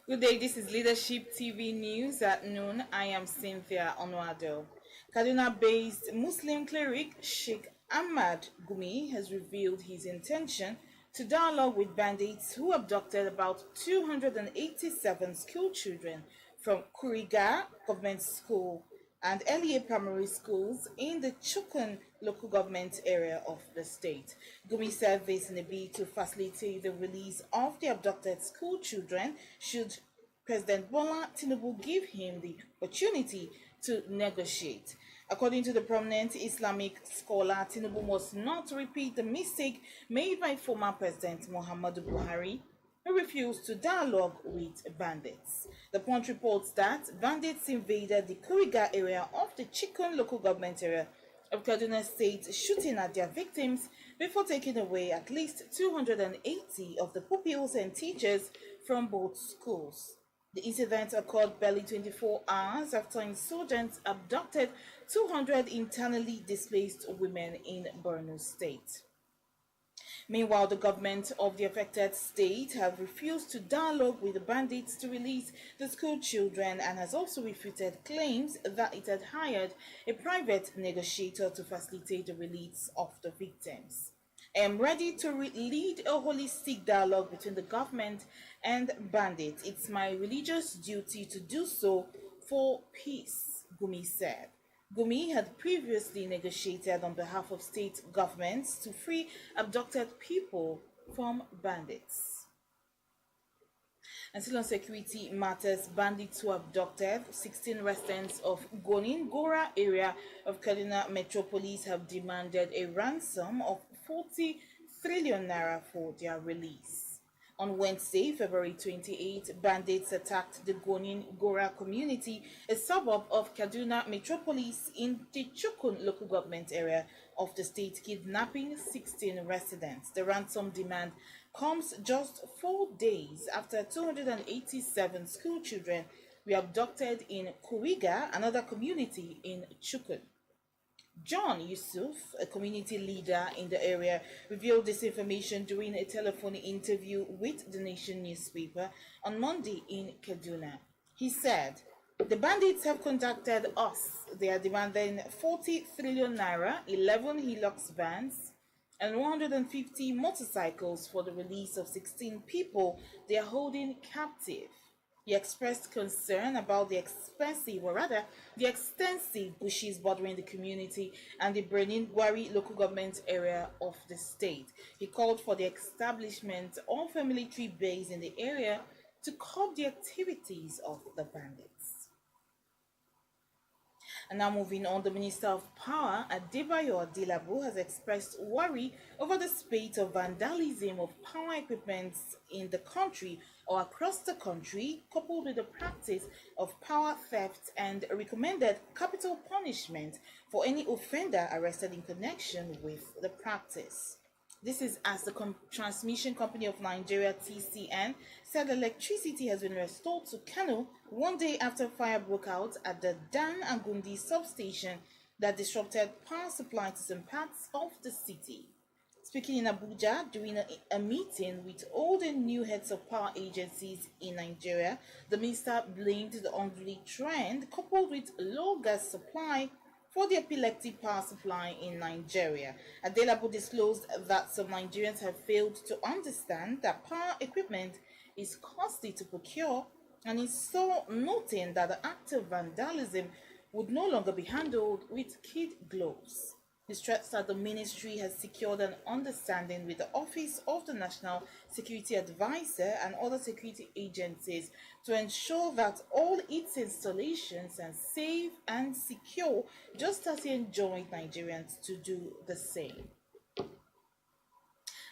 Good day, this is Leadership TV News at noon. I am Cynthia Onwado. Kaduna-based Muslim cleric Sheikh Ahmad Gumi has revealed his intention to dialogue with bandits who abducted about 287 school children from Kuriga Government School and earlier primary schools in the Chikun Local Government Area of the state. Gumi said this in a bid to facilitate the release of the abducted school children should President Bola Tinubu give him the opportunity to negotiate. According to the prominent Islamic scholar, Tinubu must not repeat the mistake made by former President Muhammadu Buhari, who refused to dialogue with bandits. The Punch reports that bandits invaded the Kuriga area of the Chikun Local Government Area of Kaduna State, shooting at their victims before taking away at least 280 of the pupils and teachers from both schools. The incident occurred barely 24 hours after insurgents abducted 200 internally displaced women in Borno State. Meanwhile, the government of the affected state have refused to dialogue with the bandits to release the school children and has also refuted claims that it had hired a private negotiator to facilitate the release of the victims. I am ready to lead a holistic dialogue between the government and bandits. It's my religious duty to do so for peace, Gumi said. Gumi had previously negotiated on behalf of state governments to free abducted people from bandits. And still on security matters, bandits who abducted 16 residents of Gora area of Kaduna Metropolis have demanded a ransom of 40 trillion naira for their release. On Wednesday, February 28, bandits attacked the Gora community, a suburb of Kaduna Metropolis in the Chikun Local Government Area of the state, kidnapping 16 residents. The ransom demand comes just 4 days after 287 school children were abducted in Kuriga, another community in Chikun. John Yusuf, a community leader in the area, revealed this information during a telephone interview with the Nation newspaper on Monday in Kaduna. He said, "The bandits have contacted us. They are demanding 40 trillion naira, 11 Hilux vans, and 150 motorcycles for the release of 16 people they are holding captive." He expressed concern about the extensive bushes bordering the community and the Gwari local government area of the state. He called for the establishment of a military base in the area to curb the activities of the bandits. And now moving on, the Minister of Power, Adebayo Adilabu, has expressed worry over the spate of vandalism of power equipment in the country or across the country, coupled with the practice of power theft, and recommended capital punishment for any offender arrested in connection with the practice. This is as the Transmission Company of Nigeria, TCN, said electricity has been restored to Kano 1 day after fire broke out at the Dan Agundi substation that disrupted power supply to some parts of the city. Speaking in Abuja during a meeting with all the new heads of power agencies in Nigeria, the minister blamed the unruly trend coupled with low gas supply for the epileptic power supply in Nigeria. Adelabu disclosed that some Nigerians have failed to understand that power equipment is costly to procure, and is so noting that the act of vandalism would no longer be handled with kid gloves. He stressed that the ministry has secured an understanding with the Office of the National Security Advisor and other security agencies to ensure that all its installations are safe and secure, just as he enjoined Nigerians to do the same.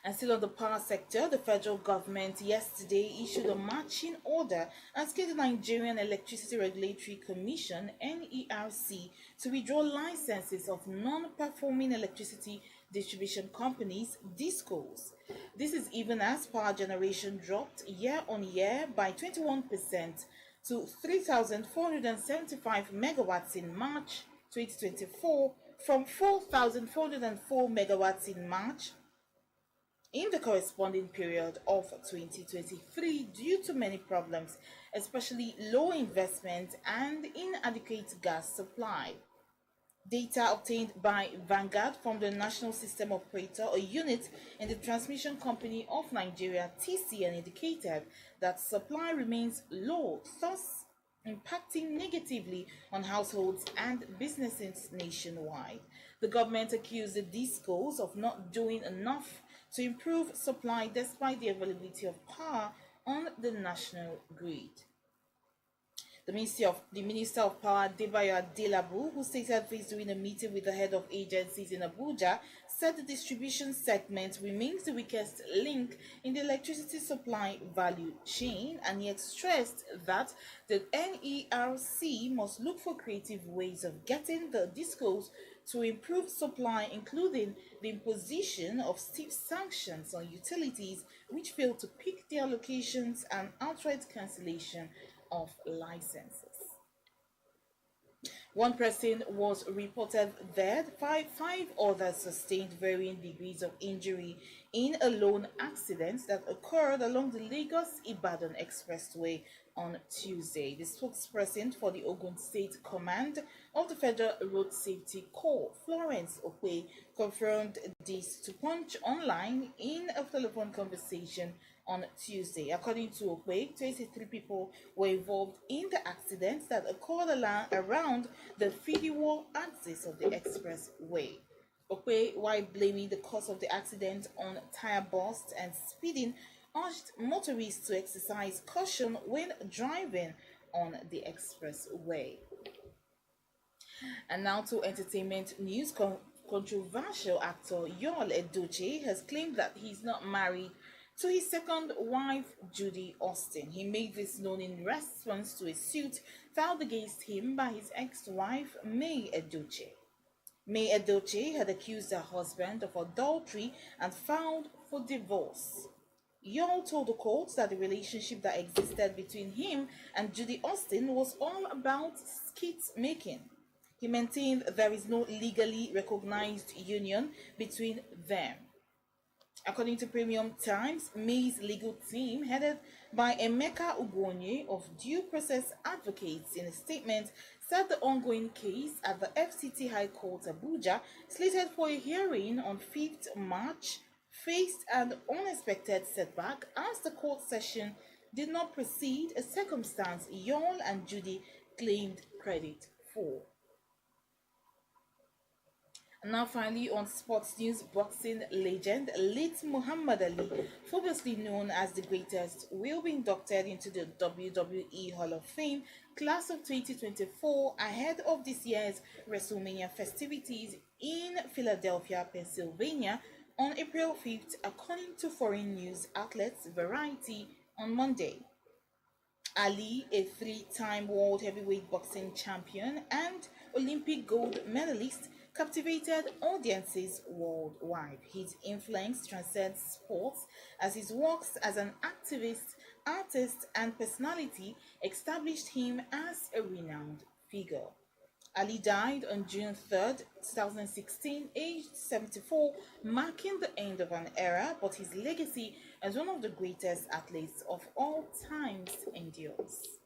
And still on the power sector, the federal government yesterday issued a marching order asking the Nigerian Electricity Regulatory Commission, NERC, to withdraw licenses of non-performing electricity distribution companies, DISCOs. This is even as power generation dropped year on year by 21% to 3,475 megawatts in March 2024 from 4,404 megawatts in March in the corresponding period of 2023 due to many problems, especially low investment and inadequate gas supply. Data obtained by Vanguard from the National System Operator, a unit in the Transmission Company of Nigeria (TCN), indicated that supply remains low, thus impacting negatively on households and businesses nationwide. The government accused the DISCOs of not doing enough to improve supply despite the availability of power on the national grid. The Minister of Power, Debayo Adelabu, who stated this during a meeting with the head of agencies in Abuja, said the distribution segment remains the weakest link in the electricity supply value chain, and yet stressed that the NERC must look for creative ways of getting the DISCOs to improve supply, including the imposition of stiff sanctions on utilities which fail to pick their allocations and outright cancellation of licenses. One person was reported dead, five others sustained varying degrees of injury in a lone accident that occurred along the Lagos-Ibadan Expressway on Tuesday. The spokesperson for the Ogun State Command of the Federal Road Safety Corps, Florence Okwe, confirmed this to Punch Online in a telephone conversation on Tuesday. According to Okwe, 23 people were involved in the accident that occurred around the Fidiwo axis of the expressway. Okwe, while blaming the cause of the accident on tire burst and speeding, urged motorists to exercise caution when driving on the expressway. And now to entertainment news. Controversial actor Yul Edochie has claimed that he's not married to his second wife, Judy Austin. He made this known in response to a suit filed against him by his ex-wife, May Edochie. May Edochie had accused her husband of adultery and filed for divorce. Yul told the court that the relationship that existed between him and Judy Austin was all about skit making. He maintained there is no legally recognized union between them. According to Premium Times, May's legal team, headed by Emeka Ugonye of Due Process Advocates, in a statement said the ongoing case at the FCT High Court Abuja, slated for a hearing on 5th March, faced an unexpected setback as the court session did not proceed, a circumstance Yul and Judy claimed credit for. And now finally on sports news, boxing legend late Muhammad Ali, famously known as the greatest, will be inducted into the WWE Hall of Fame class of 2024 ahead of this year's WrestleMania festivities in Philadelphia, Pennsylvania on April 5th, according to foreign news outlets Variety on Monday. Ali, a three-time world heavyweight boxing champion and Olympic gold medalist, captivated audiences worldwide. His influence transcends sports as his works as an activist, artist, and personality established him as a renowned figure. Ali died on June 3rd, 2016, aged 74, marking the end of an era, but his legacy as one of the greatest athletes of all times endures.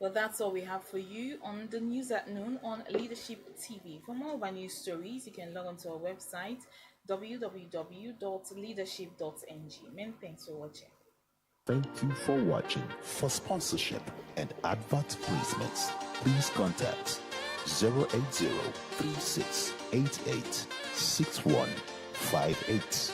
Well, that's all we have for you on the news at noon on Leadership TV. For more of our news stories, you can log on to our website, www.leadership.ng. Many thanks for watching. Thank you for watching. For sponsorship and advert placements, please contact 080-3688-6158.